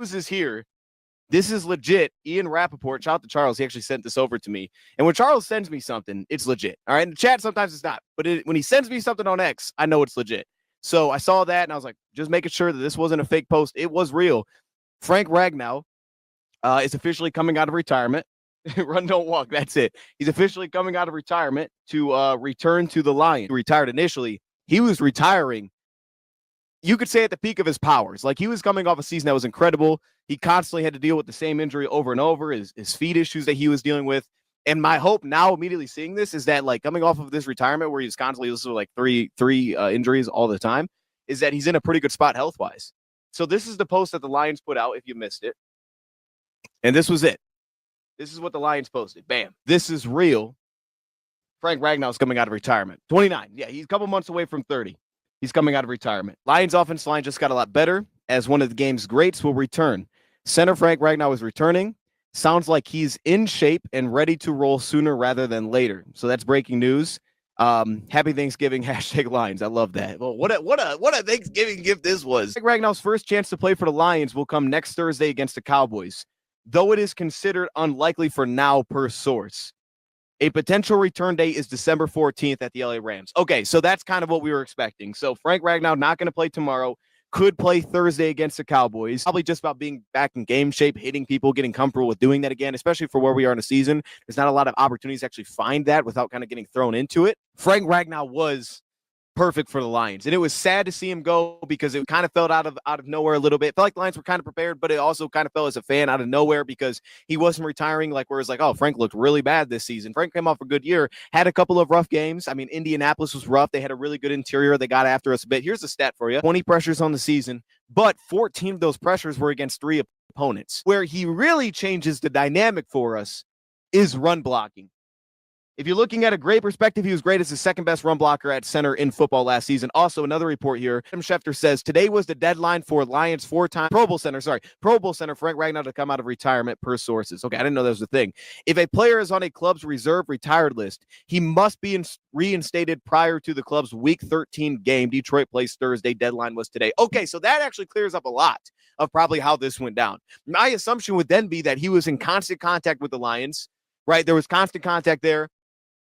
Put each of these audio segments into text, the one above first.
news is here. This is legit. Ian Rappaport, shout out to Charles. He actually sent this over to me. And when Charles sends me something, it's legit. All right. In the chat, sometimes it's not. But when he sends me something on X, I know it's legit. So I saw that and I was like, just making sure that this wasn't a fake post. It was real. Frank Ragnow is officially coming out of retirement. Run, don't walk. That's it. He's officially coming out of retirement to return to the Lions. He retired initially. He was retiring, you could say, at the peak of his powers. Like, he was coming off a season that was incredible. He constantly had to deal with the same injury over and over, his feet issues that he was dealing with. And my hope now, immediately seeing this, is that, like, coming off of this retirement where he's constantly listening to like three injuries all the time, is that he's in a pretty good spot health-wise. So this is the post that the Lions put out, if you missed it. And this was it. This is what the Lions posted. Bam. This is real. Frank Ragnow is coming out of retirement. 29. Yeah, he's a couple months away from 30. He's coming out of retirement. Lions offensive line just got a lot better, as one of the game's greats will return. Center Frank Ragnow is returning. Sounds like he's in shape and ready to roll sooner rather than later. So that's breaking news. Happy Thanksgiving, #Lions. I love that. Well, what a Thanksgiving gift this was. Frank Ragnow's first chance to play for the Lions will come next Thursday against the Cowboys, though it is considered unlikely for now per source. A potential return date is December 14th at the LA Rams. Okay, so that's kind of what we were expecting. So Frank Ragnow not going to play tomorrow, could play Thursday against the Cowboys. Probably just about being back in game shape, hitting people, getting comfortable with doing that again, especially for where we are in the season. There's not a lot of opportunities to actually find that without kind of getting thrown into it. Frank Ragnow was perfect for the Lions. And it was sad to see him go because it kind of felt out of nowhere a little bit. It felt like the Lions were kind of prepared, but it also kind of felt as a fan out of nowhere because he wasn't retiring like where it's like, oh, Frank looked really bad this season. Frank came off a good year, had a couple of rough games. I mean, Indianapolis was rough. They had a really good interior. They got after us a bit. Here's a stat for you. 20 pressures on the season, but 14 of those pressures were against 3 opponents. Where he really changes the dynamic for us is run blocking. If you're looking at a great perspective, he was great as the second best run blocker at center in football last season. Also, another report here. Adam Schefter says today was the deadline for Lions four-time Pro Bowl center Frank Ragnow to come out of retirement per sources. Okay, I didn't know that was a thing. If a player is on a club's reserve retired list, he must be reinstated prior to the club's Week 13 game. Detroit plays Thursday. Deadline was today. Okay, so that actually clears up a lot of probably how this went down. My assumption would then be that he was in constant contact with the Lions, right? There was constant contact there.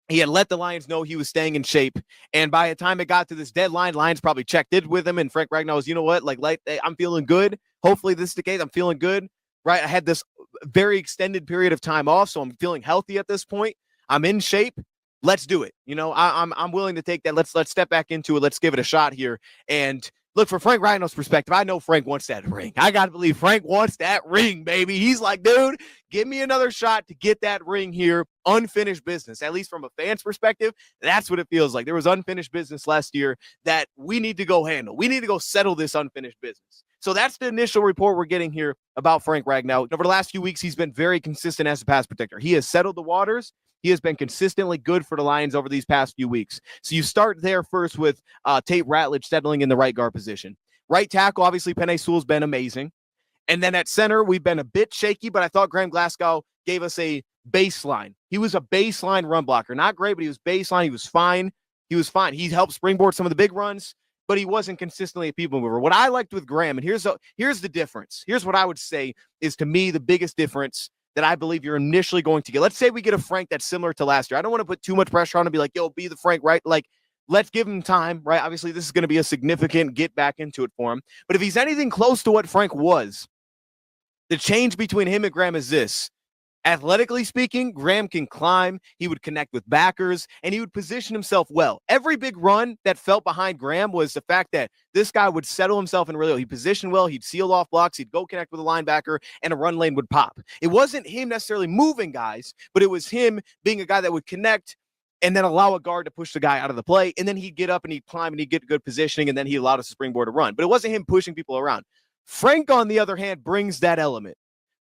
He had let the Lions know he was staying in shape. And by the time it got to this deadline, Lions probably checked in with him. And Frank Ragnow was, you know what? Like, I'm feeling good. Hopefully this is the case. I'm feeling good, right? I had this very extended period of time off, so I'm feeling healthy at this point. I'm in shape. Let's do it. You know, I'm willing to take that. Let's step back into it. Let's give it a shot here. And look, for Frank Ragnow's perspective, I know Frank wants that ring. I got to believe Frank wants that ring, baby. He's like, dude, give me another shot to get that ring here. Unfinished business, at least from a fan's perspective. That's what it feels like. There was unfinished business last year that we need to go handle. We need to go settle this unfinished business. So that's the initial report we're getting here about Frank Ragnow. Over the last few weeks, he's been very consistent as a pass protector. He has settled the waters. He has been consistently good for the Lions over these past few weeks. So you start there first with Tate Ratledge settling in the right guard position. Right tackle, obviously, Penei Sewell's been amazing. And then at center, we've been a bit shaky, but I thought Graham Glasgow gave us a baseline. He was a baseline run blocker. Not great, but he was baseline. He was fine. He helped springboard some of the big runs, but he wasn't consistently a people mover. What I liked with Graham, and here's the difference. Here's what I would say is, to me, the biggest difference that I believe you're initially going to get. Let's say we get a Frank that's similar to last year. I don't want to put too much pressure on him and be like, yo, be the Frank, right? Like, let's give him time, right? Obviously, this is going to be a significant get back into it for him. But if he's anything close to what Frank was, the change between him and Graham is this. Athletically speaking, Graham can climb, he would connect with backers, and he would position himself well. Every big run that felt behind Graham was the fact that this guy would settle himself in really. He'd position well, he'd seal off blocks, he'd go connect with a linebacker, and a run lane would pop. It wasn't him necessarily moving guys, but it was him being a guy that would connect and then allow a guard to push the guy out of the play, and then he'd get up and he'd climb and he'd get good positioning, and then he allowed us to springboard a run. But it wasn't him pushing people around. Frank, on the other hand, brings that element.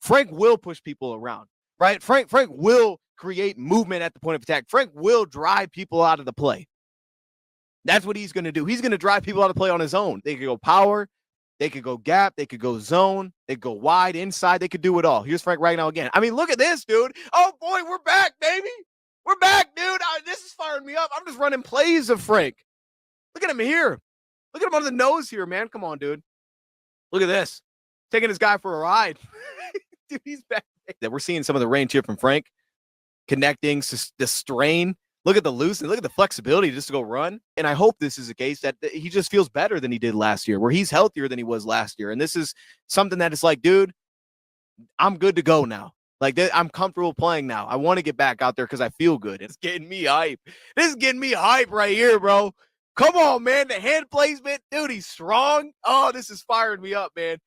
Frank will push people around. Right? Frank will create movement at the point of attack. Frank will drive people out of the play. That's what he's going to do. He's going to drive people out of the play on his own. They could go power. They could go gap. They could go zone. They could go wide, inside. They could do it all. Here's Frank Ragnow again. I mean, look at this, dude. Oh, boy, we're back, baby. We're back, dude. This is firing me up. I'm just running plays of Frank. Look at him here. Look at him on the nose here, man. Come on, dude. Look at this. taking this guy for a ride. Dude, he's back. That we're seeing some of the range here from Frank, connecting, the strain. Look at the looseness. Look at the flexibility just to go run. And I hope this is a case that he just feels better than he did last year, where he's healthier than he was last year. And this is something that is like, dude, I'm good to go now. Like, I'm comfortable playing now. I want to get back out there because I feel good. It's getting me hype. This is getting me hype right here, bro. Come on, man. The hand placement. Dude, he's strong. Oh, this is firing me up, man.